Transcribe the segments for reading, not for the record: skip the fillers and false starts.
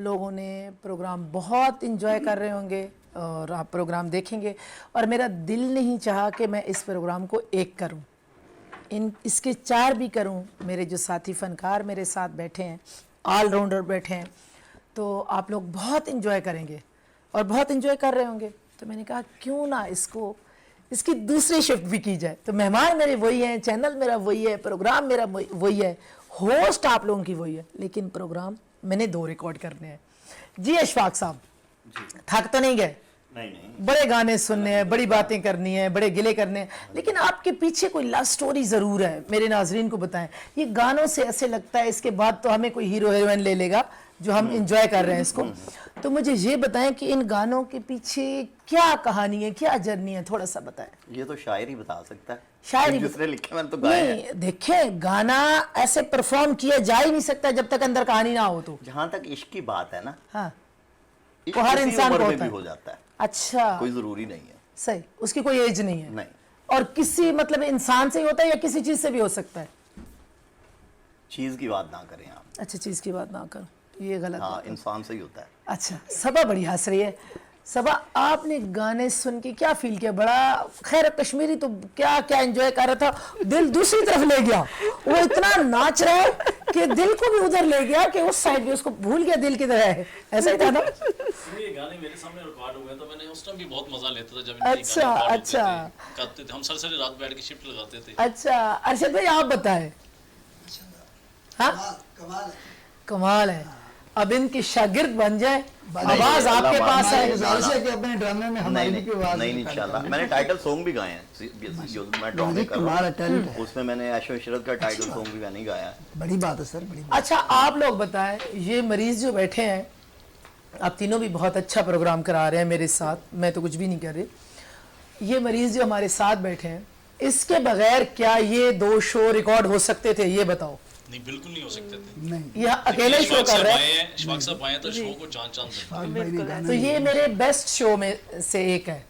लोगों ने प्रोग्राम बहुत इंजॉय कर रहे होंगे और आप प्रोग्राम देखेंगे, और मेरा दिल नहीं चाहा कि मैं इस प्रोग्राम को एक करूं, इसके 4 भी करूं। मेरे जो साथी फनकार मेरे साथ बैठे हैं, ऑलराउंडर बैठे हैं, तो आप लोग बहुत इंजॉय करेंगे और बहुत इंजॉय कर रहे होंगे। तो मैंने कहा क्यों ना इसकी दूसरी शिफ्ट भी की जाए। तो मेहमान मेरे वही हैं, चैनल मेरा वही है, प्रोग्राम मेरा वही है, होस्ट आप लोगों की वही है, लेकिन प्रोग्राम मैंने 2 रिकॉर्ड करने हैं। जी अशफाक साहब, थक तो नहीं गए? नहीं। बड़े गाने सुनने हैं, बड़ी बातें करनी है, बड़े गिले करने हैं, लेकिन आपके पीछे कोई लव स्टोरी ज़रूर है। मेरे नाजरीन को बताएं। ये गानों से ऐसे लगता है इसके बाद तो हमें कोई हीरो हीरोइन ले लेगा जो हम इंजॉय कर रहे हैं इसको। तो मुझे ये बताएं कि इन गानों के पीछे क्या कहानी है, क्या जर्नी है, थोड़ा सा बताएं। ये तो शायर ही बता सकता है, शायरी जिसने लिखे मैंने तो गाया है। नहीं, देखें गाना ऐसे परफॉर्म किया जा ही नहीं सकता जब तक अंदर कहानी ना हो। तो जहां तक इश्क की बात है ना, हाँ, इश्क वो हर किसी इंसान उम्र को में होता भी है। हो जाता है, अच्छा, कोई जरूरी नहीं है। सही, उसकी कोई एज नहीं है। नहीं, और किसी मतलब इंसान से ही होता है या किसी चीज से भी हो सकता है? चीज की बात ना करें आप। अच्छा, चीज की बात ना करो, ये गलत हाँ, बात है। इंसान से ही होता है। अच्छा, सबा बड़ी हंस रही है। सबा, आपने गाने सुन के क्या फील किया? बड़ा खैर कश्मीरी तो क्या क्या एंजॉय कर रहा था, दिल दूसरी तरफ ले गया। वो इतना नाच रहा है कि दिल को भी उधर ले गया कि उस साइड भी उसको भूल गया दिल किधर है। ऐसा ही था ना? ये गाने मेरे सामने रिकॉर्ड हुए तो मैंने उस टाइम भी बहुत मजा लेता था जब इनके अच्छा, गाने रिकॉर्ड होते अच्छा। थे, गाते थे हम, सारी रात बैठ के शिफ्ट लगाते थे। अच्छा अरशद भाई, आप बताएं। हाँ, कमाल है। अब इनकी शागिर्द बन जाए, आवाज आपके पास है। कि अपने ड्रामे में हमारी भी कोई आवाज नहीं, इंशाल्लाह। मैंने टाइटल सॉन्ग भी गाए हैं जो मैं ड्रामे कर रहा हूं, उसमें मैंने ऐशो इशरत का टाइटल सॉन्ग भी मैंने गाया है। बड़ी बात है सर, बड़ी बात। अच्छा, आप लोग बताएं, ये मरीज जो बैठे हैं, आप तीनों भी बहुत अच्छा प्रोग्राम करा रहे हैं मेरे साथ, मैं तो कुछ भी नहीं कर रही। ये मरीज जो हमारे साथ बैठे हैं, इसके बगैर क्या ये 2 शो रिकॉर्ड हो सकते थे? ये बताओ। नहीं, बिल्कुल नहीं हो सकते थे। नहीं, ये अकेले शो कर रहे हैं, इशफाक साहब आए तो शो को चांद चांद तो ये मेरे बेस्ट शो में से एक है।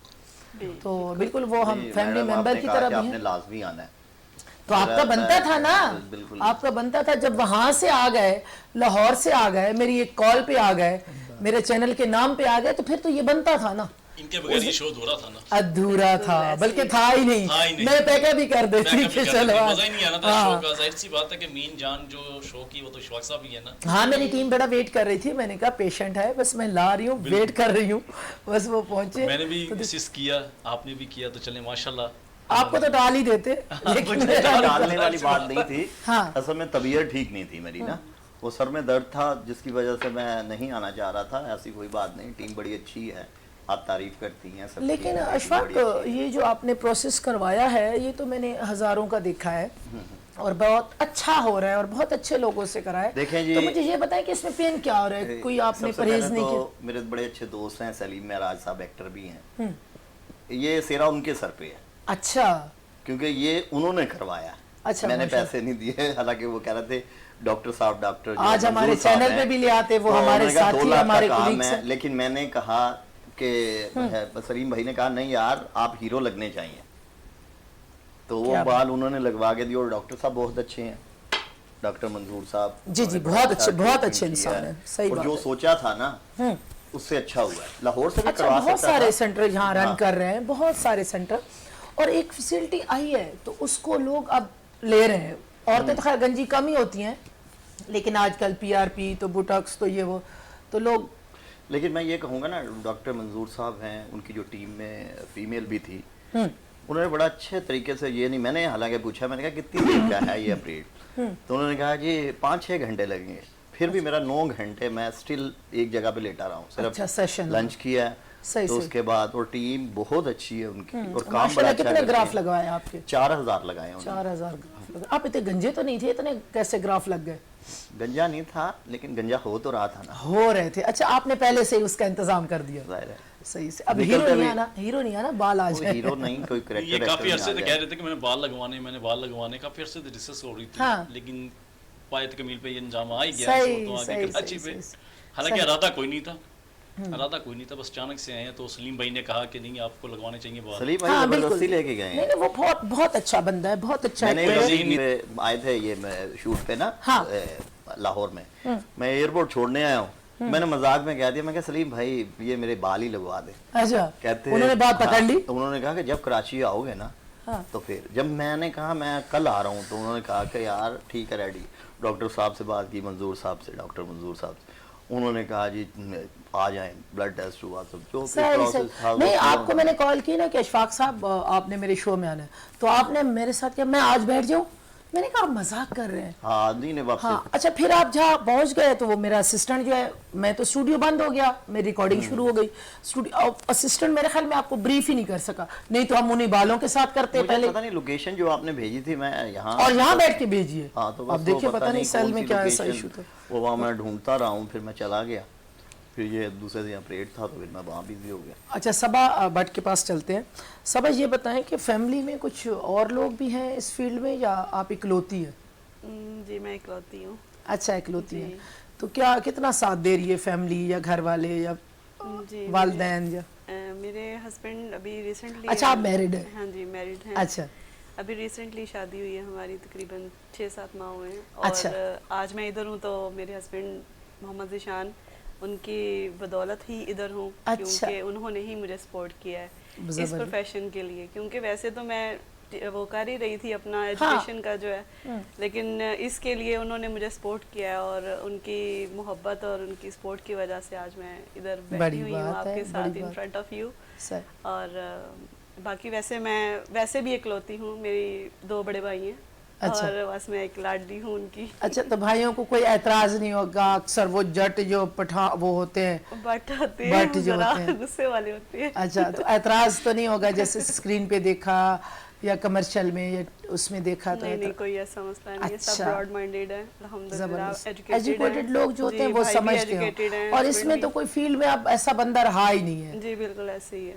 तो बिल्कुल वो हम फैमिली मेंबर की तरह भी आपने हैं। लाजमी आना है। तो आपका बनता था ना, बिल्कुल। आपका बनता था। जब वहां से आ गए, लाहौर से आ गए, मेरी एक कॉल पे आ गए, मेरे चैनल के नाम पे आ गए, तो फिर तो ये बनता था ना। इनके बगैर ये शो अधूरा था ना। अधूरा था, बल्कि था ही नहीं। मैं पैका भी कर देती कि चलो। मजा ही नहीं आना था शो का। जाहिर सी बात है कि मीन जान जो शो की वो तो इशफाक साहब ही है ना। हाँ, मेरी टीम बड़ा वेट कर रही थी। मैंने कहा पेशेंट है, बस मैं ला रही हूँ, वेट कर रही हूँ, बस वो पहुंचे। मैंने भी असिस्ट किया, आपने भी किया, तो चले माशाल्लाह। आपको तो डाल ही देते, लेकिन डालने वाली बात नहीं थी। हाँ। असल में तबीयत ठीक नहीं थी मेरी ना, वो सर में दर्द था जिसकी वजह से मैं नहीं आना चाह रहा था। ऐसी कोई बात नहीं, टीम बड़ी अच्छी है, आप तारीफ करती हैं सब। लेकिन अशफाक, ये जो आपने प्रोसेस करवाया है, ये तो मैंने हजारों का देखा है और बहुत अच्छा हो रहा है और बहुत अच्छे लोगों से करा है। देखें जी, तो मुझे ये बताएं कि इसमें पेन क्या हो रहा है? कोई आपने परहेज नहीं किया? मेरे बड़े अच्छे दोस्त हैं, सलीम महराज साहब एक्टर भी हैं, ये सेरा उनके सर पे है। अच्छा, क्योंकि ये उन्होंने करवाया। अच्छा, मैंने पैसे नहीं दिए, हालांकि वो कह रहे थे डॉक्टर साहब, डॉक्टर आज हमारे चैनल पे भी ले आते, वो हमारे साथी, हमारे कोलीग्स हैं। लेकिन मैंने कहा कि सलीम भाई ने कहा नहीं यार, आप हीरो लगने चाहिए, तो वो बाल उन्होंने लगवा के दिए। और डॉक्टर साहब बहुत अच्छे हैं, डॉक्टर मंजूर साहब। जी जी, बहुत अच्छे इंसान है। सही बात है। जो सोचा था ना उससे अच्छा हुआ है। लाहौर से भी अच्छा, करवा बहुत सकता सारे था। सेंटर यहाँ रन कर रहे हैं, बहुत सारे सेंटर, और एक फैसिलिटी आई है तो उसको लोग अब ले रहे हैं। औरतें तो खैर गंजी कम ही होती हैं, लेकिन आजकल PRP तो बुटॉक्स तो ये वो तो लोग। लेकिन मैं ये कहूँगा ना, डॉक्टर मंजूर साहब हैं, उनकी जो टीम में फीमेल भी थी, उन्होंने बड़ा अच्छे तरीके से, ये नहीं, मैंने हालांकि पूछा, मैंने कहा कितनी देर का है ये ऑपरेट, तो उन्होंने कहा जी 5-6 घंटे लगेंगे। फिर भी मेरा 9 घंटे मैं स्टिल एक जगह पे लेटा रहा हूँ, सिर्फ लंच किया है। तो उसके बाद, और टीम बहुत अच्छी है उनकी, और काम बड़ा अच्छा। कितने ग्राफ लगवाए आपके? 4000 लगाए। 4000 ग्राफ लगाए। आप इतने गंजे तो नहीं थे, इतने कैसे ग्राफ लग गए? गंजा नहीं था, लेकिन गंजा हो तो रहा था ना। हो रहे थे। अच्छा, आपने पहले से ही उसका इंतजाम कर दिया। जाहिर है, सही से। अब हीरो नहीं आना, बाल आ जाए। हीरो नहीं, कोई ये कैरेक्टर। काफी अरसे से कह रहे थे कि मैंने बाल लगवाने काफी अरसे से डिस्कस हो रही थी, लेकिन पायत कमील पे ये इंजाम आ ही गया, तो आगे कराची पे। हालांकि इरादा कोई नहीं था, बस अचानक से आए हैं। तो सलीम भाई ने कहा कि नहीं, आपको लगवाने चाहिए बाल। सलीम भाई जबरदस्ती लेके गए हैं। नहीं, वो बहुत अच्छा बंदा है, बहुत अच्छा आए थे ये शूट पे ना, लाहौर में। मैं एयरपोर्ट छोड़ने आया हूँ, मैंने मजाक में कह दिया, मैं कहा सलीम भाई ये मेरे बाल ही लगवा दे। अच्छा, कहते उन्होंने बात पकड़ ली। तो उन्होंने कहा कि जब कराची आओगे ना तो फिर जब मैंने कहा मैं कल आ रहा हूँ, तो उन्होंने कहा कि यार ठीक है रेडी। डॉक्टर साहब से बात की, मंजूर साहब से, डॉक्टर मंजूर साहब से, उन्होंने कहा जी आ जाएं, ब्लड टेस्ट हुआ सब जो प्रोसेस था। नहीं, आपको मैंने कॉल की ना कि अशफाक साहब आपने मेरे शो में आना है, तो आपने मेरे साथ क्या मैं आज बैठ जाऊं, मैंने कहा आप मजाक कर रहे हैं। हाँ नहीं नहीं वापस। हाँ, अच्छा फिर आप जहाँ पहुंच गए तो वो मेरा असिस्टेंट जो है, मैं तो स्टूडियो बंद हो गया, मेरी रिकॉर्डिंग शुरू हो गई, स्टूडियो असिस्टेंट मेरे ख्याल में आपको ब्रीफ ही नहीं कर सका, नहीं तो हम उन्हीं बालों के साथ करते मुझे पहले। पता नहीं लोकेशन जो आपने भेजी थी, मैं यहाँ और यहाँ बैठ के भेजिए। हाँ तो आप बस देखिए वो पता नहीं सेल कौन में सी क्या ऐसा location, इशू था। वो वहाँ मैं ढूंढता रहा हूँ, फिर मैं चला गया, फिर ये दूसरे दिन ऑपरेट था तो फिर मैं वहाँ बिजी हो गया। अच्छा, सबा भट्ट के पास चलते हैं। सबा ये बताएं कि फैमिली में कुछ और लोग भी हैं इस फील्ड में या आप इकलौती हैं? जी मैं इकलौती हूँ। अच्छा, इकलौती हैं। तो क्या कितना साथ दे रही है फैमिली या घर वाले या जी वालिदैन या? मेरे हस्बैंड अभी रिसेंटली। अच्छा, आप मैरिड हैं? हाँ जी मैरिड हैं। अच्छा, अभी रिसेंटली शादी हुई है हमारी, तकरीबन 6-7 माह हुए हैं। और अच्छा। आज मैं इधर हूँ तो मेरे हस्बैंड मोहम्मद ज़ीशान, उनकी बदौलत ही इधर हूँ। अच्छा। क्योंकि उन्होंने ही मुझे सपोर्ट किया है इस प्रोफेशन के लिए, क्योंकि वैसे तो मैं वो कर ही रही थी अपना एजुकेशन का जो है, लेकिन इसके लिए उन्होंने मुझे सपोर्ट किया है, और उनकी मोहब्बत और उनकी सपोर्ट की वजह से आज मैं इधर बैठी हुई हूँ आपके साथ इन फ्रंट ऑफ यू। और बाकी वैसे भी इकलौती हूँ, मेरी 2 बड़े भाई हैं। अच्छा। और बस मैं एक लाडली हूँ उनकी। अच्छा, तो भाइयों को कोई एतराज नहीं होगा? अक्सर वो जट जो वो होते हैं, बट होते बट हैं जो जरा होते हैं। गुस्से वाले होते हैं। अच्छा, तो एतराज तो नहीं होगा जैसे स्क्रीन पे देखा या कमर्शियल में या उसमें देखा तो? नहीं कोई ऐसा मसला नहीं है, सब अच्छा। ब्रॉड माइंडेड है अल्हम्दुलिल्लाह, जबरदस्त। एजुकेटेड एजुकेटेड लोग जो होते हैं वो समझते हैं, और इसमें तो कोई फील्ड में अब ऐसा बंदा रहा ही नहीं है। जी बिल्कुल ऐसे ही है।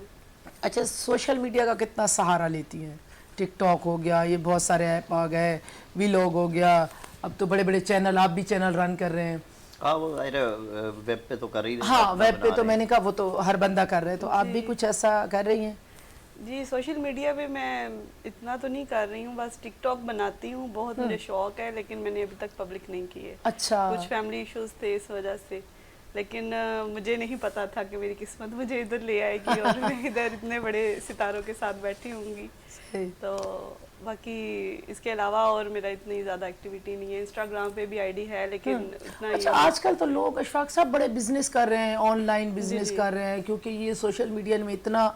अच्छा, सोशल मीडिया का कितना सहारा लेती हैं? टिकटॉक हो गया, ये बहुत सारे ऐप आ गए, वीलॉग हो गया, अब तो बड़े बड़े चैनल, आप भी चैनल रन कर रहे हैं। हाँ वो वेब पे तो कर ही रहे हैं, हाँ, अपना वेब पे बना तो रहे मैंने हैं। कहा वो तो हर बंदा कर रहे हैं, तो आप भी कुछ ऐसा कर रही हैं? जी सोशल मीडिया पे मैं इतना तो नहीं कर रही हूँ, बस टिकटॉक बनाती हूँ, बहुत मुझे शौक है, लेकिन मैंने अभी तक पब्लिक नहीं की है। अच्छा। कुछ फैमिली इश्यूज थे इस वजह से, लेकिन मुझे नहीं पता था कि मेरी किस्मत मुझे इधर ले आएगी और मैं इधर इतने बड़े सितारों के साथ बैठी होंगी। तो बाकी इसके अलावा और मेरा इतनी ज़्यादा एक्टिविटी नहीं है। इंस्टाग्राम पे भी आईडी है, लेकिन इतना अच्छा, आजकल तो लोग अशफाक साहब बड़े बिजनेस कर रहे हैं, ऑनलाइन बिजनेस कर रहे हैं, क्योंकि ये सोशल मीडिया में इतना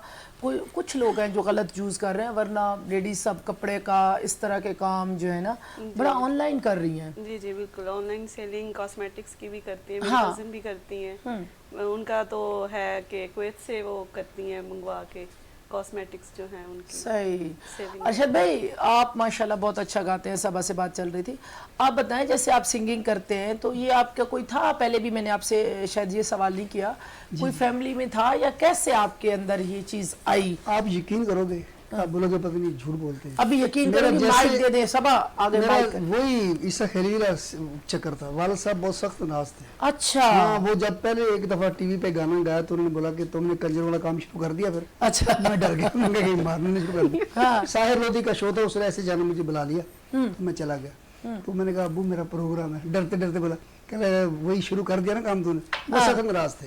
कुछ लोग हैं जो गलत यूज़ कर रहे हैं, वरना लेडीज सब कपड़े का इस तरह के काम जो है ना बड़ा ऑनलाइन कर रही हैं। जी जी बिल्कुल, ऑनलाइन सेलिंग कॉस्मेटिक्स की भी करती हैं, हाँ। मेरी कज़िन भी करती हैं। उनका तो है कि कुवैत से वो करती हैं मंगवा के कॉस्मेटिक्स जो हैं उनकी सही। सेलिंग। अरशद भाई, आप माशाल्लाह बहुत अच्छा गाते हैं, सबा से बात चल रही थी। आप बताएं, जैसे आप सिंगिंग करते हैं तो ये आपका कोई था पहले भी, मैंने आपसे शायद ये सवाल नहीं किया, कोई फैमिली में था या कैसे आपके अंदर ये चीज़ आई? आप यकीन करोगे, आप बोलोगे पता नहीं झूठ बोलते हैं। अभी यकीन मेरा करो, जैसे- माइक दे दे सबा आगे मेरा माइक। वही ईसा खलीला चक्कर था। वालिद साहब बहुत सख्त नाज थे। अच्छा। हाँ, वो जब पहले एक दफा टीवी पे गाना गाया तो उन्होंने बोला कि तुमने कंजर वाला काम शुरू कर दिया। फिर अच्छा। मैं डर गया, मैंने कहा मारने शुरू कर दिया। हाँ। साहिर लोधी का शो था, उसने ऐसे जाने मुझे बुला लिया, तो मैं चला गया। तो मैंने कहा अबू मेरा प्रोग्राम है, डरते डरते बोला, कह वही शुरू कर दिया ना काम तूने। वो सख्त नाराज थे।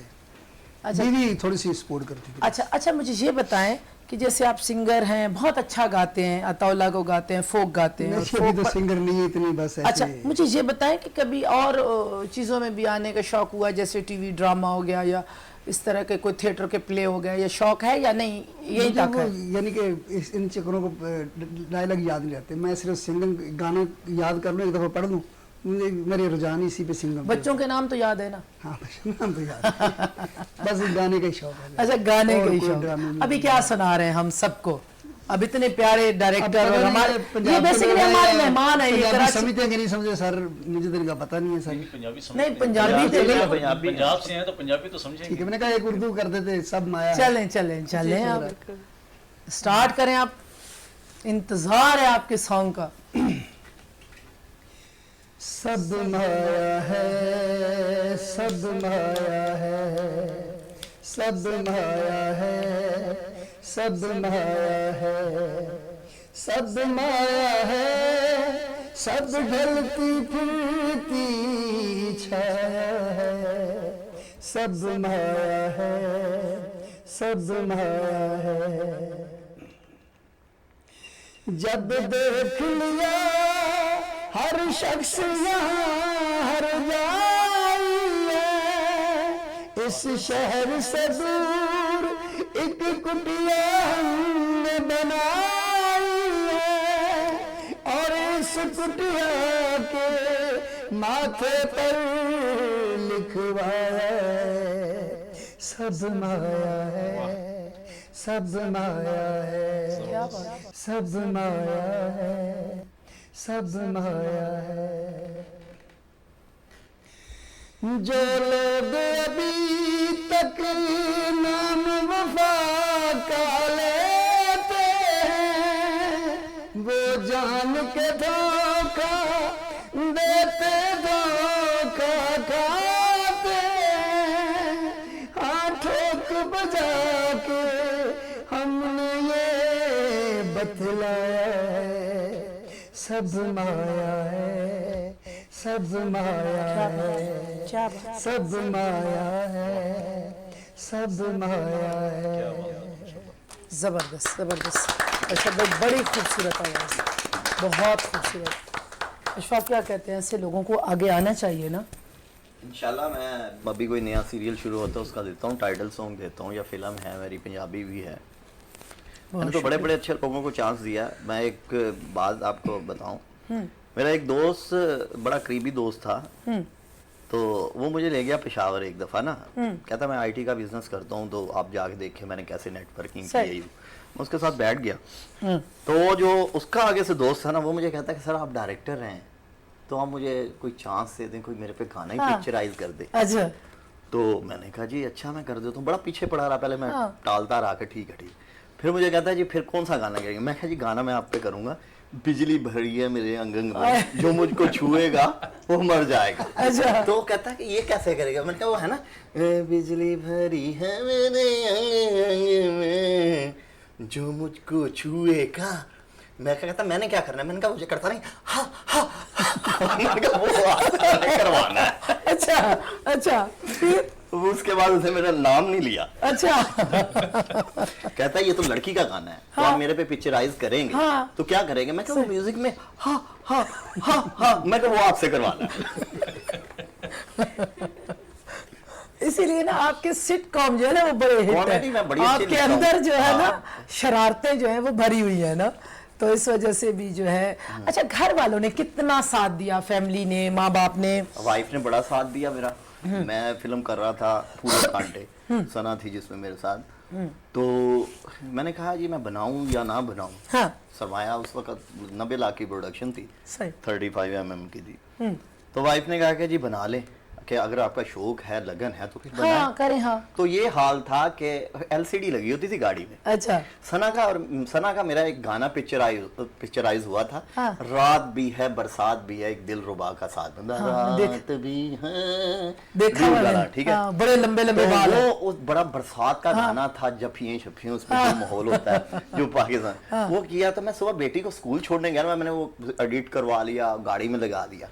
अच्छा। बीवी थोड़ी सी सपोर्ट करती थी। अच्छा अच्छा, मुझे ये बताएं कि जैसे आप सिंगर हैं, बहुत अच्छा गाते हैं, अतौला को गाते हैं, फोक गाते हैं, और नहीं, अभी तो सिंगर नहीं है इतनी, बस ऐसे। अच्छा, मुझे ये बताएं कि कभी और चीज़ों में भी आने का शौक हुआ, जैसे टीवी ड्रामा हो गया या इस तरह के कोई थिएटर के प्ले हो गया, या शौक है या नहीं, यही मुझे तक वो है? यानी कि इन चक्करों को डायलॉग याद नहीं रहते। मैं सिर्फ सिंगिंग गाना याद कर लूँ, एक दफ़ा पढ़ लूँ, मेरे रुझान इसी पे सिंगिंग। बच्चों के नाम तो याद है ना? हाँ नाम तो याद है। बस गाने का ही शौक है। अच्छा, गाने और का ही कोई शौक। ड्रामे नहीं। अभी क्या सुना रहे हैं हम सबको? अब इतने प्यारे डायरेक्टर, अब और पता हमारे नहीं पंजाब ये के बेसिकली लोग हैं हमारे या मेहमान है ये पंजाबी कराची। समझते हैं कि नहीं समझे सर, मुझे तो इनका पता नहीं है सर। पंजाबी नहीं, पंजाबी पंजाबी तो है, पंजाबी है। पंजाब से हैं तो पंजाबी तो ठीक है, समझेंगे। मैंने कहा एक उर्दू कर देते, सब माया है। चलें चलें चलें, आप बिल्कुल। स्टार्ट करें, आप इंतजार है आपके सॉन्ग का। सब माया है, सब माया है, सब माया है, सब माया है, सब माया है, सब ढलती फिरती छाया है, सब माया है, सब माया है। जब देख लिया हर शख्स यहाँ हर जाइए, इस शहर से दूर एक कुटिया हमने बनाई है, और इस कुटिया के माथे पर लिखवाया है, सब माया है, सब माया है, सब माया है, सब माया है। जो लोग अभी तक नाम वफा का लेते हैं, वो जान के धोखा देते, धोखा खाते हैं। हाँ, ठोक बजा के हमने ये बतलाया है, सब माया है, सब माया है, क्या बात। सब माया है, सब माया है। ज़बरदस्त ज़बरदस्त। अशफाक भाई बड़ी खूबसूरत आवाज़, बहुत खूबसूरत। अशफाक क्या कहते हैं, ऐसे लोगों को आगे आना चाहिए ना। इंशाल्लाह मैं अभी कोई नया सीरियल शुरू होता है उसका देता हूँ, टाइटल सॉन्ग देता हूँ, या फिल्म है मेरी पंजाबी भी है। मैंने तो बड़े बड़े अच्छे लोगों को चांस दिया। मैं एक बात आपको बताऊं, मेरा एक दोस्त, बड़ा करीबी दोस्त था, तो वो मुझे ले गया पेशावर एक दफ़ा ना, कहता मैं आईटी का बिजनेस करता हूँ, तो आप जाके देखें मैंने कैसे नेटवर्किंग की है। मैं उसके साथ बैठ गया, तो जो उसका आगे से दोस्त था ना, वो मुझे कहता है कि सर आप डायरेक्टर हैं, तो आप मुझे कोई चांस दे दें, कोई मेरे पे गाना ही पिक्चराइज कर दे। अच्छा। तो मैंने कहा जी अच्छा मैं कर देता हूँ। बड़ा पीछे पड़ा रहा, पहले मैं टालता रहा कि ठीक है ठीक। फिर मुझे कहता है जी फिर कौन सा गाना करेंगे। मैं कहा जी गाना मैं आप पे करूँगा, बिजली भरी है मेरे अंग अंग में, जो मुझको छुएगा वो मर जाएगा। अच्छा। तो कहता है कि ये कैसे करेगा। मैंने कहा वो है ना, बिजली भरी है मेरे अंग अंग में, जो मुझको छुएगा। मैं कहता मैंने क्या करना है। मैंने कहा मुझे करता नहीं, हाँ हाँ मैंने कहा वो करवाना है। अच्छा अच्छा। फिर उसके बाद उसने मेरा नाम नहीं लिया। अच्छा। कहता है ये तो लड़की का गाना है, तो आप मेरे पे पिक्चराइज करेंगे। तो क्या करेंगे। मैं कहा वो म्यूजिक में हाँ हाँ हाँ हाँ, मैं कहा वो आपसे करवाना है। इसीलिए ना आपके सिटकॉम जो है ना वो बड़े हिट कॉमेडी है, में बड़ी अच्छी आपके लिखता हूं। अंदर जो है ना हाँ। शरारतें जो है वो भरी हुई है ना, तो इस वजह से भी जो है। अच्छा, घर वालों ने कितना साथ दिया, फैमिली ने, माँ बाप ने? वाइफ ने बड़ा साथ दिया मेरा। मैं फिल्म कर रहा था पूरे कांटे, सना थी जिसमें मेरे साथ, तो मैंने कहा जी मैं बनाऊं या ना बनाऊं। हाँ। सरमाया उस वक्त 90 लाख की प्रोडक्शन थी, सही। 35 mm की थी। तो वाइफ ने कहा कि जी बना ले, कि अगर आपका शौक है, लगन है तो फिर बनाएं। हाँ करें। हाँ। तो ये हाल था कि LCD लगी होती थी गाड़ी में। अच्छा। सना का मेरा एक गाना पिक्चराइज हुआ था। हाँ। रात भी है बरसात भी है, एक दिल रुबा का साथ बंदा। हाँ, रात भी है, देखा दिल मैंने। गाना, ठीक है। हाँ, बड़े लंबे लंबे तो बाल वो हैं। उस बड़ा बरसात का गाना था, जफियां शफियां उसमें जो माहौल होता है जो पाकिस्तान, वो किया। तो मैं सुबह बेटी को स्कूल छोड़ने गया, मैंने वो एडिट करवा लिया, गाड़ी में लगा दिया।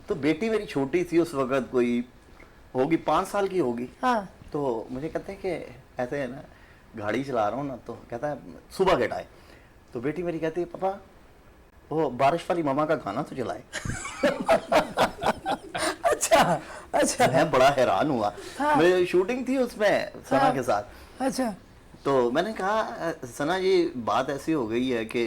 तो बेटी मेरी छोटी थी उस वक्त, कोई होगी 5 साल की होगी। हाँ। तो मुझे कहते हैं कि ऐसे है ना, गाड़ी चला रहा हूँ ना, तो कहता है सुबह के टाइम, तो बेटी मेरी कहती है पापा वो बारिश वाली मामा का गाना तो चलाए। अच्छा अच्छा। मैं बड़ा हैरान हुआ। हाँ। मेरी शूटिंग थी उसमें सना के साथ। अच्छा। तो मैंने कहा सना ये बात ऐसी हो गई है कि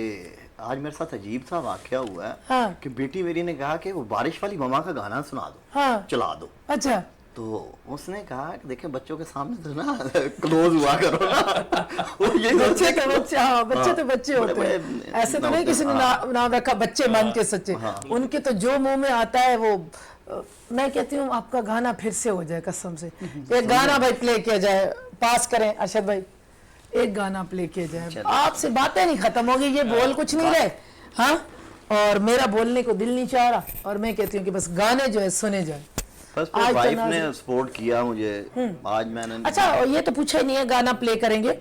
आज मेरे साथ अजीब सा वाकया हुआ है। हाँ। कि बेटी मेरी ने कहा कि वो बारिश वाली मामा का गाना सुना दो। हाँ। चला दो। अच्छा। तो उसने कहा कि देखें बच्चों के सामने तो ना क्लोज हुआ करो ना। वो ये बच्चे सोचे तो कि- बच्चे, हाँ बच्चे तो बच्चे बड़े- होते हैं। बड़े ऐसे तो नहीं किसी ने नाम रखा बच्चे मान के सच्चे। उनके तो जो मुंह में आता है वो मैं कहती हूँ आपका गाना फिर से हो जाए कसम से। एक गाना भाई प्ले किया जाए, पास करें अरशद भाई, एक गाना प्ले किया जाए। आपसे बातें नहीं खत्म होगी, ये बोल कुछ नहीं रहे। हाँ, और मेरा बोलने को दिल नहीं चाह रहा, और मैं कहती हूँ कि बस गाने जो है सुने जाए। बस आज तो वाइफ नाज़- ने सपोर्ट किया मुझे। आज मैंने अच्छा, और ये तो पूछा ही नहीं है, गाना प्ले करेंगे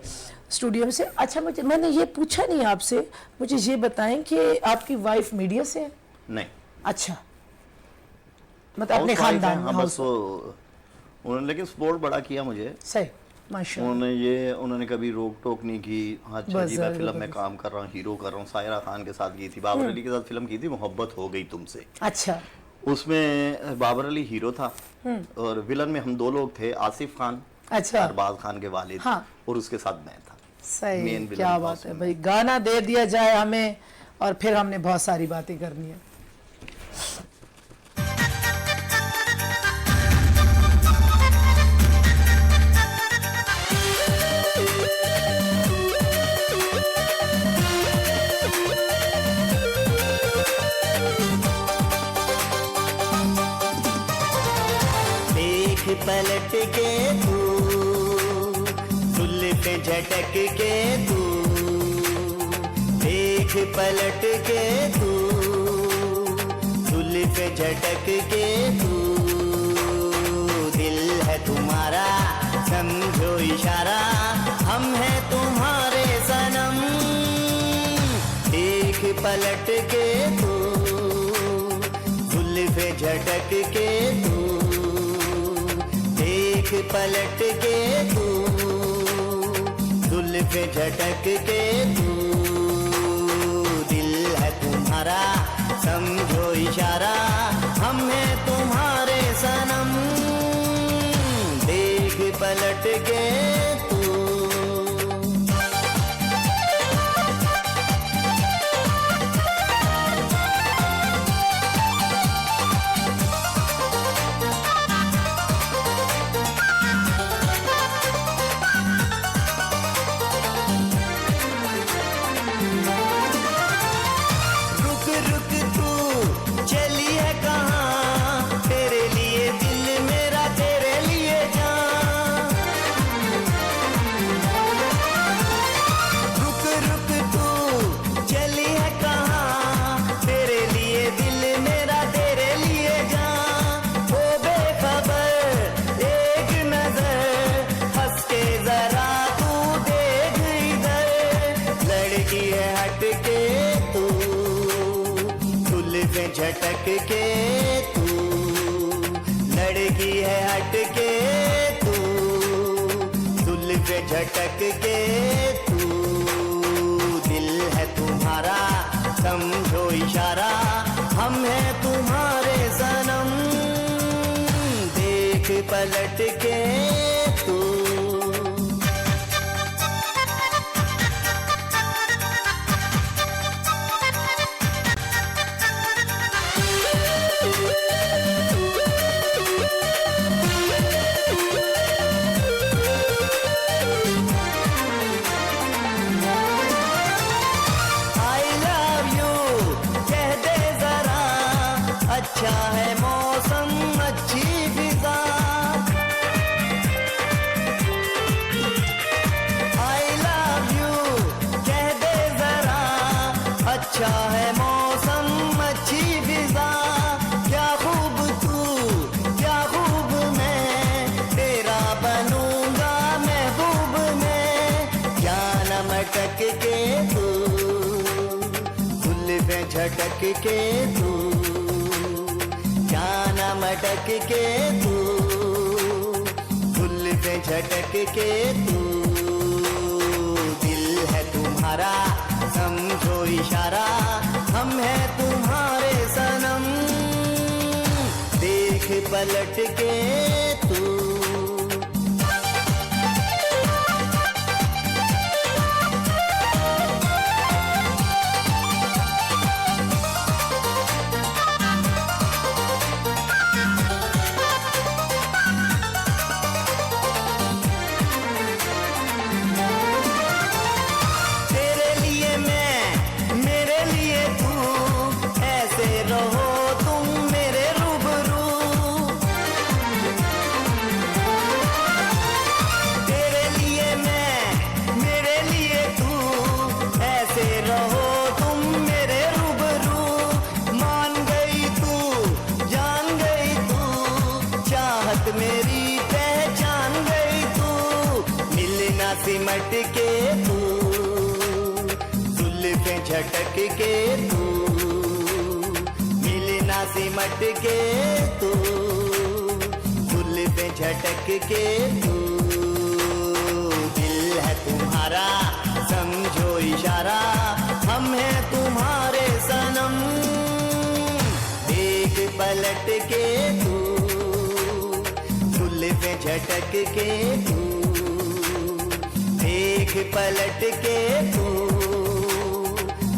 स्टूडियो में से। अच्छा, मैंने ये पूछा नहीं आपसे, मुझे ये बताएं कि आपकी वाइफ मीडिया से है? नहीं, अच्छा, मतलब अपने हाउसवाइफ खानदान है, में हाँ, बस उन्होंने लेकिन सपोर्ट बड़ा किया मुझे। सही, माशाल्लाह। उन्होंने कभी रोक टोक नहीं की। हाँ अच्छा जी, मैं फिल्म में काम कर रहा हूँ, हीरो कर रहा हूँ। सायरा खान के साथ की थी, बाबर अली के साथ फिल्म की थी, मोहब्बत हो गई तुमसे। अच्छा। उसमें बाबर अली हीरो था और विलन में हम 2 लोग थे, आसिफ खान, अच्छा, अरबाज खान के वालिद, हाँ। और उसके साथ मैं था। सही, मेन विलन क्या था बात है उसमें। भाई, गाना दे दिया जाए हमें और फिर हमने बहुत सारी बातें करनी है। देख पलट के तू, जुल्फ झटक के तू, देख पलट के तू, जुल्फ झटक के तू, दिल है तुम्हारा समझो इशारा, हम हैं तुम्हारे सनम। देख पलट के तू, जुल्फ झटक के तू, देख पलट के तू, जुल्फ झटक के तू, दिल है तुम्हारा समझो इशारा, हम हैं तुम्हारे सनम। देख पलट के तू। रुक रुक तू चली है कहाँ, तेरे लिए दिल मेरा तेरे लिए जान। रुक रुक तू चली है कहाँ, तेरे लिए दिल मेरा तेरे लिए जान। ओ बेखबर एक नजर हंस के जरा तू देख इधर, लड़की है हट के तू, जुल्फ झटक के तू, लड़की है हट के तू, जुल्फ झटक के तू, दिल है तुम्हारा समझो इशारा, हम हैं तुम्हारे सनम। देख पलट के तू। I love you कह दे जरा, अच्छा है मौसम अच्छी फिजा। I love you कह दे जरा, अच्छा है मौसम अच्छी फिजा। क्या खूब तू क्या खूब मैं, तेरा बनूंगा महबूब मैं। क्या न मटक के तू, जुल्फ झटक के तू, क्या न मटक के तू, जुल्फ झटक के तू, दिल है तुम्हारा समझो इशारा, हम हैं तुम्हारे सनम। देख पलट के तू। तेरे लिए मैं मेरे लिए तू, ऐसे रहो तुम मेरे रूबरू। तेरे लिए मैं मेरे लिए तू, ऐसे रहो तुम मेरे रूबरू। मान गई तू जान गई तू, चाहत मेरी पहचान गई तू। मिलना सिमट के तू, जुल्फ झटक के तू, मिलना सिमट के तू, जुल्फ जुल्फे झटक के तू, दिल है तुम्हारा समझो इशारा, हम हैं तुम्हारे सनम, देख पलट के तू, जुल्फे झटक के तू, देख पलट के तू,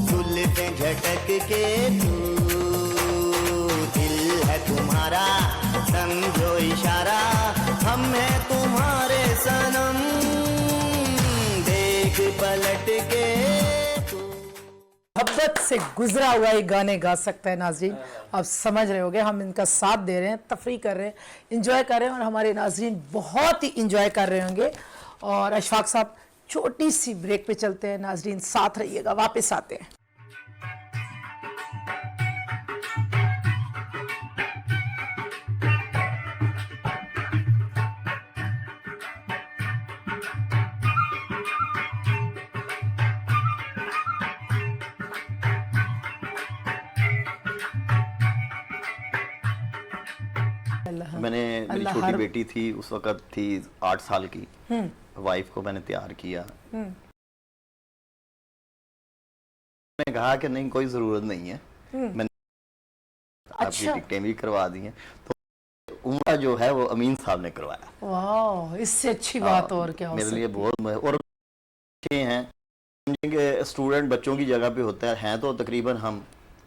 जुल्फे झटक के तू, दिल है तुम्हारा समझो इशारा, हम हैं तुम्हारे सनम, देख पलट के तू। मोहब्बत से गुजरा हुआ ये गाने गा सकता है नाजरीन। आप समझ रहे होगे, हम इनका साथ दे रहे हैं, तफरी कर रहे हैं, इंजॉय कर रहे हैं, और हमारे नाजरीन बहुत ही इंजॉय कर रहे होंगे। और अशफाक साहब, छोटी सी ब्रेक पे चलते हैं नाजरीन, साथ रहिएगा, वापस आते हैं। मैंने मेरी अल्लाह छोटी हर- बेटी थी उस वक्त थी 8 साल की, वाइफ को मैंने तैयार किया, मैंने कहा कि नहीं कोई जरूरत नहीं है, मैंने आपकी अच्छा। टिकटें भी करवा दी हैं, तो उम्र जो है वो अमीन साहब ने करवाया। वाह, इससे अच्छी बात और क्या हो मेरे सकती लिए है। बहुत, और अच्छे हैं, समझेंगे स्टूडेंट बच्चों की जगह पे होता है तो तकरीबन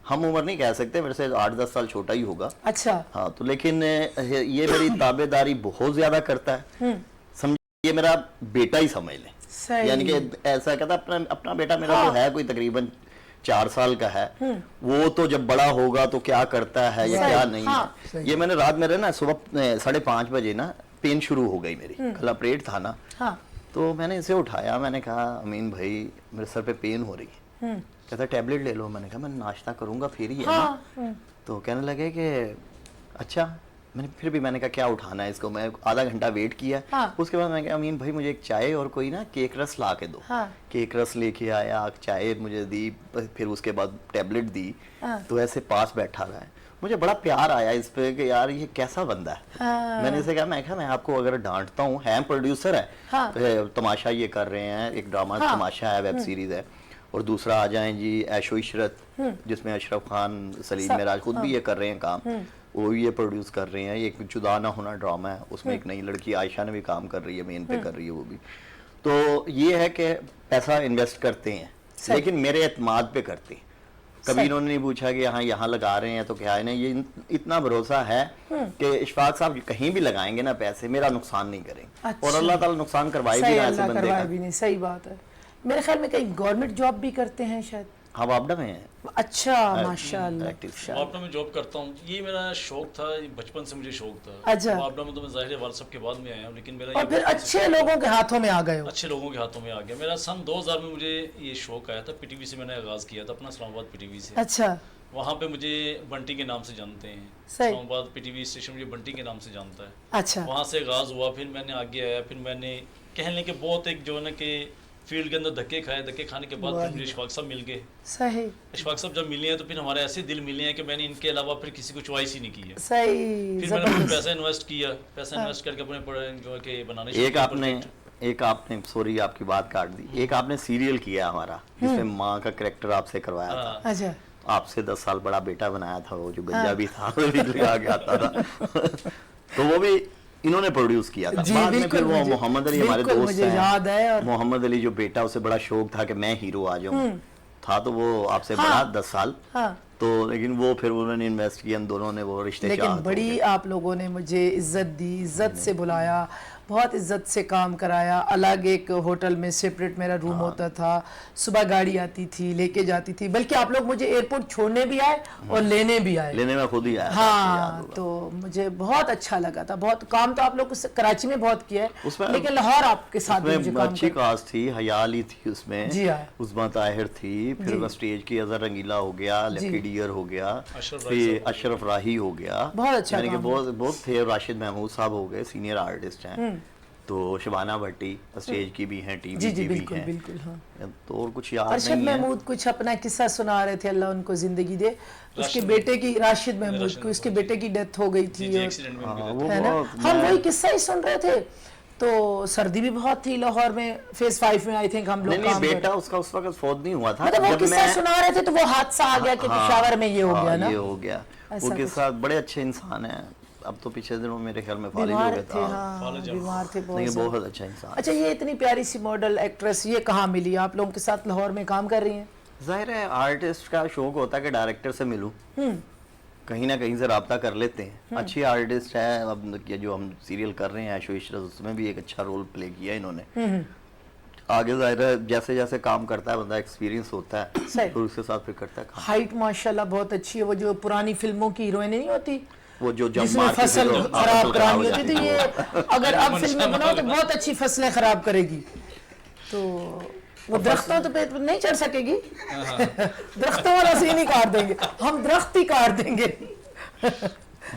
हम उम्र नहीं कह सकते, मेरे से 8-10 साल छोटा ही होगा। अच्छा। हाँ, तो लेकिन ये मेरी ताबेदारी बहुत ज्यादा करता है, समझिए ये मेरा बेटा ही समझ लें, सही। यानी कि ऐसा कहता अपना बेटा मेरा तो है कोई तकरीबन 4 साल का है, वो तो जब बड़ा होगा तो क्या करता है या क्या नहीं है। ये मैंने रात मेरे ना सुबह 5:30 बजे ना पेन शुरू हो गई मेरी, कल ऑपरेट था ना, तो मैंने इसे उठाया, मैंने कहा अमीन भाई मेरे सर पे पेन हो रही है, कहता टैबलेट ले लो, मैंने कहा मैं नाश्ता करूंगा फिर ही है ना, तो कहने लगे कि अच्छा, मैंने कहा क्या उठाना है इसको, मैं आधा घंटा वेट किया, उसके बाद मैंने कहा अमीन भाई मुझे एक चाय और कोई ना केक रस ला के दो, केक रस लेके आया, चाय मुझे दी, फिर उसके बाद टैबलेट दी, तो ऐसे पास बैठा रहा है, मुझे बड़ा प्यार आया इस पे कि यार ये कैसा बंदा है। मैंने इसे कहा मैं आपको अगर डांटता हूँ, है प्रोड्यूसर है, तमाशा ये कर रहे हैं, एक ड्रामा तमाशा है, वेब सीरीज है, और दूसरा आ जाएं जी ऐशो इशरत, जिसमें अशरफ खान, सलीम मेराज खुद भी ये कर रहे हैं काम, वो भी ये प्रोड्यूस कर रहे हैं, ये एक जुदा ना होना ड्रामा है, उसमें एक नई लड़की आयशा ने भी काम कर रही है, मेन पे कर रही है वो भी। तो ये है कि पैसा इन्वेस्ट करते हैं, लेकिन मेरे एतमाद पे करते हैं, कभी इन्होंने नहीं पूछा कि यहाँ लगा रहे हैं तो क्या है, नहीं, ये इतना भरोसा है कि इशफाक साहब कहीं भी लगाएंगे ना पैसे, मेरा नुकसान नहीं करेंगे, और अल्लाह ताला नुकसान करवाए भी ना ऐसे बंदे का। भी नहीं, सही बात है। मेरे ख्याल में कहीं गवर्नमेंट जॉब भी करते हैं शायद। हाँ, वापडा में है। अच्छा, माशाल्लाह। वापडा में जॉब करता हूँ, ये मेरा शौक था, ये बचपन से मुझे शौक था। अच्छा। वापडा में तो मैं जाहिर है वालद के बाद में आया हूँ, लेकिन मेरा और फिर अच्छे लोगों के हाथों में आ गए हो। अच्छे लोगों के हाथों में आ गया। मेरा सन 2000 में मुझे ये शौक आया था, पीटीवी से मैंने आगाज किया था अपना, इस्लामाबाद पीटीवी से। अच्छा। वहाँ पे मुझे बंटी के नाम से जानते हैं, सही। इस्लामाबाद पीटीवी स्टेशन मुझे बंटी के नाम से जानता है। अच्छा। वहाँ से आगाज हुआ, फिर मैंने आगे आया, फिर मैंने कहने के बहुत एक जो है ना कि फील्ड के अंदर धक्के खाए, धक्के खाने के बाद फिर मुझे इशफाक साहब मिल गए। सही। इशफाक साहब जब मिले हैं तो फिर हमारे ऐसे दिल मिले हैं कि मैंने इनके अलावा फिर किसी को चॉइस ही नहीं की है। सही। फिर मैंने पैसा इन्वेस्ट किया, पैसा इन्वेस्ट करके अपने जो है कि बनाने एक आपने सॉरी आपकी बात काट दी, एक आपने सीरियल किया हमारा जिसमें माँ का कैरेक्टर आपसे करवाया था। अच्छा। आपसे 10 साल बड़ा बेटा बनाया था, वो जो गंजा भी था वो भी लगा के आता था तो वो भी इन्होंने प्रोड्यूस किया था। बाद में फिर वो मोहम्मद अली हमारे दोस्त मुझे याद है। और मोहम्मद अली जो बेटा, उसे बड़ा शौक था कि मैं हीरो आ जाऊं, था तो वो आपसे बड़ा 10 साल, तो लेकिन वो फिर उन्होंने इन्वेस्ट किया, दोनों ने वो रिश्ते लेकिन बड़ी आप लोगों ने मुझे इज्जत दी, इज्जत से बुलाया, बहुत इज्जत से काम कराया। अलग एक होटल में सेपरेट मेरा रूम होता था, सुबह गाड़ी आती थी लेके जाती थी, बल्कि आप लोग मुझे एयरपोर्ट छोड़ने भी आए और लेने भी आए। लेने में खुद ही आया। हाँ, तो मुझे बहुत अच्छा लगा था। बहुत काम तो आप लोग कराची में बहुत किया है, लेकिन लाहौर आपके साथ भी मुझे काम अच्छी कास्ट थी, हयाली थी उसमें, जी हाँ, उस्मा ताहिर थी, फिर स्टेज की अजहर रंगीला हो गया, लकी डियर हो गया, फिर अशरफ राही हो गया, बहुत अच्छा बहुत थे, राशिद महमूद साहब हो गए, सीनियर आर्टिस्ट हैं। तो शबाना भट्टी स्टेज की भी हैं, टीवी जी जी की भी बिल्कुल हैं। बिल्कुल हाँ। तो और कुछ याद अरशद नहीं है। महमूद कुछ अपना किस्सा सुना रहे थे, अल्लाह उनको जिंदगी दे। उसके बेटे की, राशिद महमूद को, उसके बेटे की डेथ हो गई थी, एक्सीडेंट में उनकी वो है ना। हम वही किस्सा ही सुन रहे थे। तो सर्दी भी बहुत थी लाहौर में, फेज 5 में आई थिंक हम लोग नहीं नहीं, काम कर, बेटा उसका उस वक्त फौत नहीं हुआ था। मतलब वो जब किस्सा मैं- सुना रहे थे तो वो हादसा आ गया कि हाँ, पेशावर में ये हो हाँ, गया ना। ये हो गया। ऐसा वो के कुछ। साथ बड़े अच्छे इंसान हैं। अब तो पिछले दिनों मेरे ख्याल में फालिज हो बीमार गया थे, था। हाँ बीमार थे बहुत नहीं, ज़्यादा। बहुत अच्छा इंसान। अच्छा, ये इतनी प्यारी सी मॉडल एक्ट्रेस ये कहाँ मिली? आप लोगों के साथ लाहौर में काम कर रही हैं? जाहिर है आर्टिस्ट का शौक होता है कि डायरेक्टर से मिलूं, कहीं ना कहीं से रब्ता कर लेते हैं। अच्छी आर्टिस्ट है। अब ये जो हम सीरियल कर रहे हैं ऐशो इशरत, उसमें भी एक अच्छा रोल प्ले किया इन्होंने। आगे जाहिर है जैसे जैसे काम करता है बंदा, एक्सपीरियंस होता है सही। तो उसके साथ फिर करता है काम। हाइट माशाल्लाह बहुत अच्छी है। वो जो पुरानी फिल्मों की हीरोइन नहीं होती वो जो जब जिसमें मार के फसल फिर खराब फसल करानी हो होती, तो जाती है। ये अगर अब फिल्में बनाओ तो बहुत अच्छी फसलें खराब करेगी। तो वो दरख्तों पे तो नहीं चढ़ सकेगी। दरख्तों वाला सीन ही काट देंगे हम, दरख्त ही काट देंगे।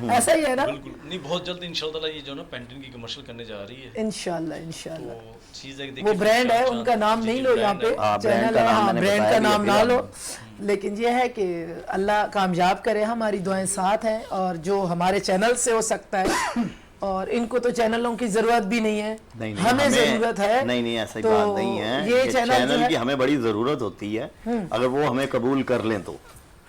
ऐसा ही है ना। बिल्कुल नहीं, बहुत जल्द इंशाल्लाह ये जो ना पेंटिन की कमर्शियल करने जा रही है। इंशाल्लाह इंशाल्लाह। तो चीज़ है कि वो देखिए ब्रांड है, चांद- उनका नाम जी, नहीं जी, लो ब्रांड यहाँ पे, है। हाँ, ब्रांड चैनल का है, नाम हाँ मैंने ब्रांड बताया का भी नाम अभी ना लो। आपने। लेकिन ये है कि अल्लाह कामयाब करे, हमारी दुआएं साथ हैं। और जो हमारे चैनल से हो सकता है, और इनको तो चैनलों की जरूरत भी नहीं है, नहीं, हमें जरूरत है। नहीं नहीं, ऐसा तो बात नहीं है। ये कि चैनल जो है- की हमें बड़ी जरूरत होती है, अगर वो हमें कबूल कर लें तो।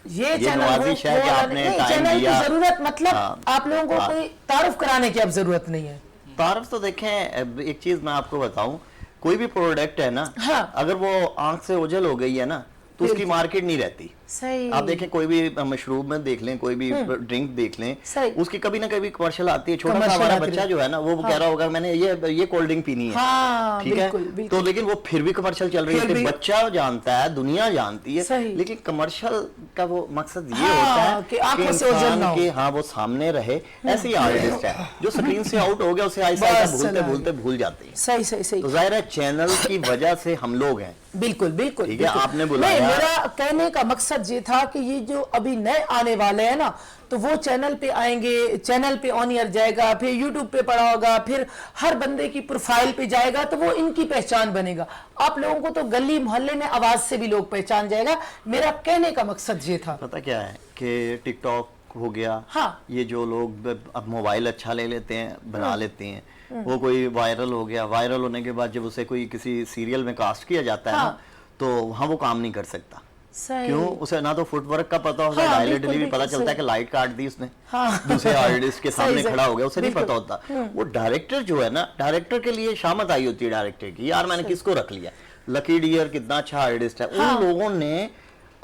ये चैनल हो, नवाजिश है वो कि वाला आपने नहीं, टाइम चैनल की दिया। जरूरत मतलब हाँ, आप लोगों को हाँ। कोई तारुफ कराने की अब जरूरत नहीं है। तारफ तो देखें, एक चीज मैं आपको बताऊं, कोई भी प्रोडक्ट है ना, हाँ। अगर वो आंख से ओझल हो गई है ना तो उसकी मार्केट नहीं रहती। सही। आप देखें कोई भी मशरूब में देख लें, कोई भी ड्रिंक देख लें, सही। उसकी कभी ना कभी कमर्शियल आती है। छोटा सा Commercial हमारा आती बच्चा है। जो है ना, वो कह रहा होगा मैंने ये कोल्ड ड्रिंक पीनी है। हाँ, ठीक बिल्कुल, है। बिल्कुल। तो लेकिन वो फिर भी कमर्शियल चल रही फिर है। भी- बच्चा जानता है, दुनिया जानती है, सही। लेकिन कमर्शियल का वो मकसद ये हाँ, होता है कि आंखों से ओझल इंसान ना हो। के हाँ वो सामने रहे। ऐसे ही आर्टिस्ट है जो स्क्रीन से आउट हो गया, उसे आहिस्ता बस आहिस्ता भूलते चला भूलते भूल जाते हैं। सही सही सही। तो जाहिर है चैनल की वजह से हम लोग हैं। बिल्कुल बिल्कुल ठीक है, बिल्कुल। आपने बुलाया। नहीं, मेरा कहने का मकसद ये था कि ये जो अभी नए आने वाले हैं ना, तो वो चैनल पे आएंगे, चैनल पे ऑन एयर जाएगा, फिर यूट्यूब पे पड़ा होगा, फिर हर बंदे की प्रोफाइल पे जाएगा, तो वो इनकी पहचान बनेगा। आप लोगों को तो गली मोहल्ले में आवाज से भी लोग पहचान जाएगा। मेरा कहने का मकसद ये था। पता क्या है कि टिकटॉक हो गया, हाँ। ये जो लोग अब मोबाइल अच्छा ले लेते हैं, बना लेते हैं, वो कोई वायरल हो गया, वायरल होने के बाद जब उसे कोई किसी सीरियल में कास्ट किया जाता है हाँ। ना, तो वहाँ वो काम नहीं कर सकता। सही। क्यों? उसे ना तो फुटवर्क का पता होता है, हाँ, डायलॉग बिल्कुल, डिलीवरी पता बिल्कुल, चलता है सही। कि लाइट काट दी उसने, हाँ। दूसरे आर्टिस्ट के सही, सामने सही। खड़ा हो गया, उसे नहीं बिल्कुल। पता होता। वो डायरेक्टर जो है ना, डायरेक्टर के लिए शामत आई होती है डायरेक्टर की, यार मैंने किसको रख लिया। लकी डियर कितना अच्छा आर्टिस्ट है। हाँ। उन लोगों ने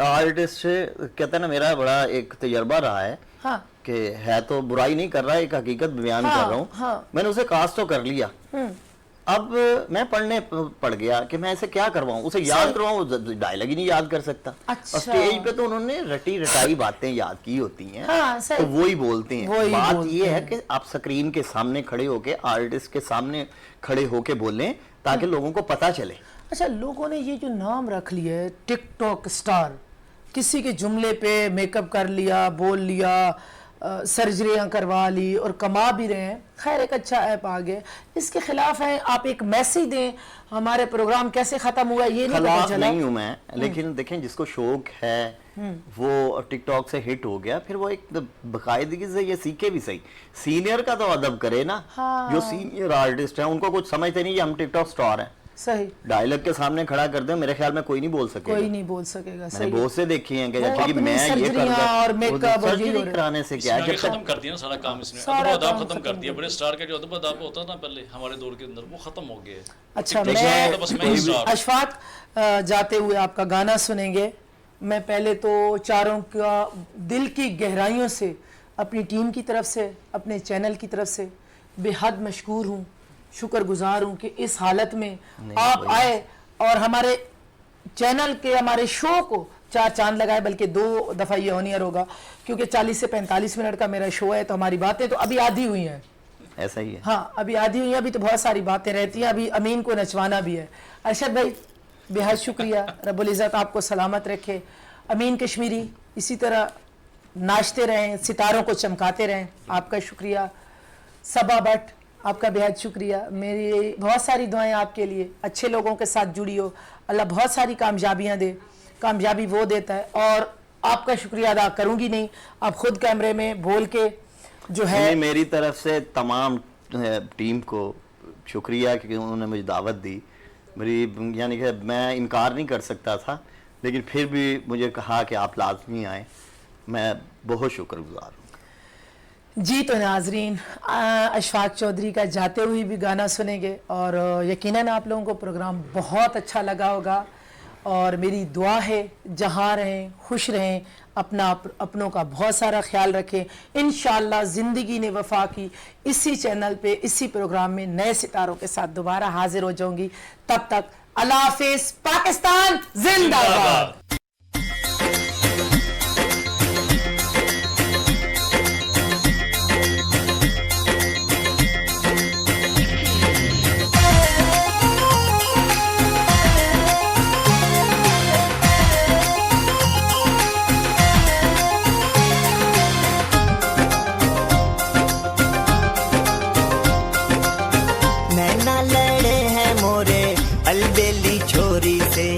आर्टिस्ट से, कहते हैं ना, मेरा बड़ा एक तजर्बा रहा है हाँ। कि है तो बुराई नहीं कर रहा, एक हकीकत बयान हाँ, कर रहा हूँ। हाँ। मैंने उसे कास्ट तो कर लिया, अब मैं पढ़ने पड़ गया कि मैं ऐसे क्या करवाऊं, उसे याद करवाऊं, डायलॉग ही नहीं याद कर सकता। अच्छा। और स्टेज पे तो उन्होंने रटी रटाई बातें याद की होती हैं, हाँ, सही। तो वही बोलते हैं। वही बात बोलते ये है हैं। कि आप स्क्रीन के सामने खड़े होके, आर्टिस्ट के सामने खड़े होके बोलें ताकि लोगों को पता चले। अच्छा, लोगों ने ये जो नाम रख लिया है टिकटॉक स्टार, किसी के जुमले पे मेकअप कर लिया, बोल लिया, सर्जरियां करवा ली और कमा भी रहे हैं। खैर, एक अच्छा ऐप आ गया, इसके खिलाफ है। आप एक मैसेज दें, हमारे प्रोग्राम कैसे खत्म हुआ ये नहीं पता खिलाफ चला। नहीं हूं मैं, लेकिन देखें जिसको शौक है वो टिकटॉक से हिट हो गया, फिर वो एक बाकायदगी से ये सीखे भी सही। सीनियर का तो अदब करे ना। हाँ। जो सीनियर आर्टिस्ट हैं उनको कुछ समझते नहीं कि हम टिकटॉक स्टार हैं। सही। डायलॉग के सामने खड़ा कर दे, मेरे ख्याल में कोई नहीं बोल सकेगा। कोई नहीं बोल सकेगा। मैंने सही। बहुत से देखी हैं कि वो अच्छा जी अपनी मैं ये सर्जरियां कर और मेकअप और ये हो रहा है। कराने से क्या है, इसने जब खत्म तक कर दिया ना सारा काम, इसने सारा अदब काम खत्म खत्म कर दिया। बड़े स्टार का जो अदब होता था पहले हमारे दौर के अंदर, वो खत्म हो गया है। अच्छा, TikTok मैं से तो बस मैं ही स्टार हूं। अशफाक जाते हुए आपका गाना सुनेंगे। मैं पहले तो चारों का दिल की गहराइयों से, अपनी टीम की तरफ से, अपने चैनल की तरफ से बेहद मशकूर हूँ, शुक्रगुजार हूँ कि इस हालत में आप आए और हमारे चैनल के, हमारे शो को 4 चांद लगाए। बल्कि 2 दफ़ा ये ऑन ईयर होगा, क्योंकि 40 से 45 मिनट का मेरा शो है, तो हमारी बातें तो अभी आधी हुई हैं। ऐसा ही है। हाँ, अभी आधी हुई है, अभी तो बहुत सारी बातें रहती हैं। अभी अमीन को नचवाना भी है। अरशद भाई, बेहद शुक्रिया, रब्बुल इज़्ज़त आपको सलामत रखे। अमीन कश्मीरी इसी तरह नाचते रहें, सितारों को चमकाते रहें। आपका शुक्रिया। सबा भट्ट, आपका बेहद शुक्रिया। मेरी बहुत सारी दुआएं आपके लिए, अच्छे लोगों के साथ जुड़ी हो, अल्लाह बहुत सारी कामयाबियां दे। कामयाबी वो देता है और आपका शुक्रिया अदा करूंगी नहीं, आप खुद कैमरे में बोल के जो है। मेरी तरफ से तमाम टीम को शुक्रिया कि उन्होंने मुझे दावत दी। मेरी यानी कि मैं इनकार नहीं कर सकता था, लेकिन फिर भी मुझे कहा कि आप लाजमी आएँ। मैं बहुत शुक्रगुजार हूँ। जी तो नाजरीन, अशफाक चौधरी का जाते हुए भी गाना सुनेंगे और यकीनन आप लोगों को प्रोग्राम बहुत अच्छा लगा होगा। और मेरी दुआ है जहाँ रहें खुश रहें, अपनों का बहुत सारा ख्याल रखें। इंशाअल्लाह ज़िंदगी ने वफा की इसी चैनल पे इसी प्रोग्राम में नए सितारों के साथ दोबारा हाजिर हो जाऊंगी। तब तक अल्लाह हाफिज़, पाकिस्तान जिंदाबाद। नैना लड़े हैं मोरे अलबेली छोरी से,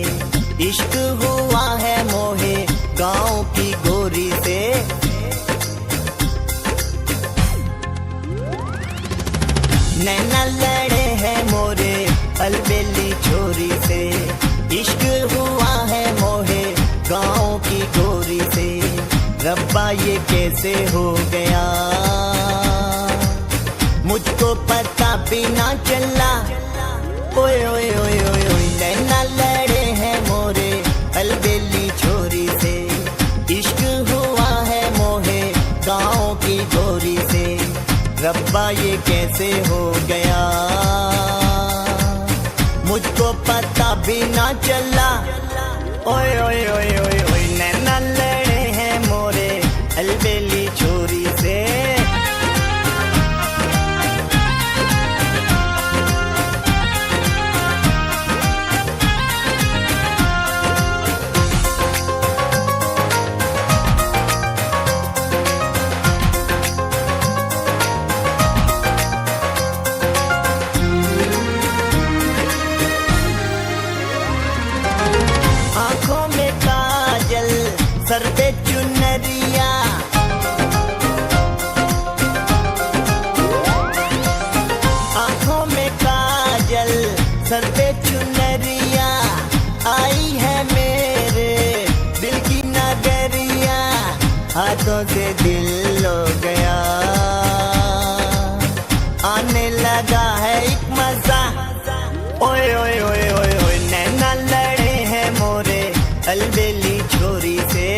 इश्क हुआ है मोहे गांव की गोरी से। नैना लड़े हैं मोरे अलबेली छोरी से, इश्क हुआ है मोहे गांव की गोरी से। रब्बा ये कैसे हो गया मुझको पता भी ना चला। ओए ओए ओए ओए ओए नैना लड़े हैं मोरे अलबेली छोरी से, इश्क हुआ है मोहे गाँव की गोरी से। रब्बा ये कैसे हो गया मुझको पता भी ना चला। ओए ओए ओए ओए ओए नैना लड़े हैं मोरे अलबेली छोरी से। आंखों में काजल सर पे चुनरिया, आंखों में काजल सर पे चुनरिया। आई है मेरे दिल की नगरिया, हाथों से दिल लो गया। आने लगा है एक मजा। ओए ओए ओए ओए ओए नैना लड़े हैं मोरे अलबेली छोरी से।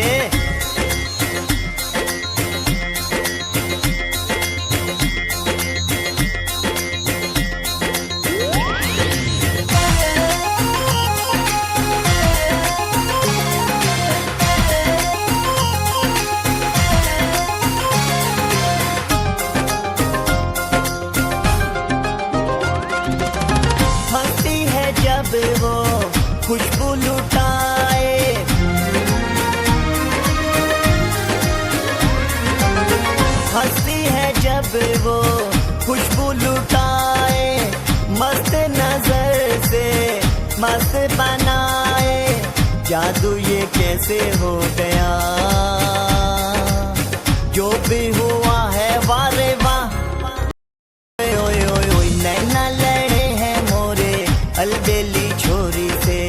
हंसती है जब वो खुशबू लुटाए, हंसती है जब वो खुशबू लुटाए। मस्त नजर से मस्त बनाए, जादू ये कैसे हो गया जो भी हुआ है वारे वाह। ओए ओए ओए ओए नैना लड़े हैं मोरे अलबेली छोरी से।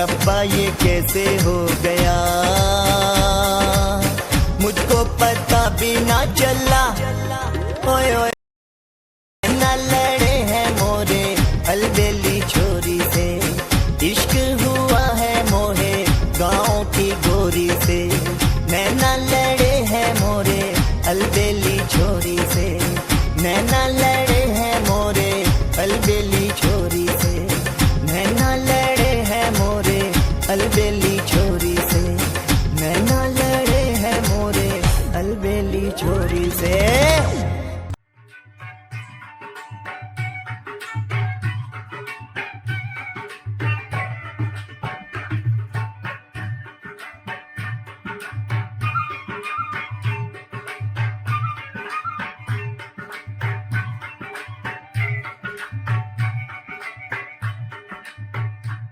रब्बा ये कैसे हो गया, मुझको पता भी ना चला। ओए ओए ना लड़े हैं मोरे अलबेली छोरी से, इश्क हुआ है मोहे गाँव की गोरी से। नैना लड़े हैं मोरे अलबेली छोरी से, नैना लड़े हैं मोरे अलबेली छोरी से, नैना लड़े हैं मोरे अलबेली छोरी से, नैना लड़े हैं मोरे अलबेली छोरी से।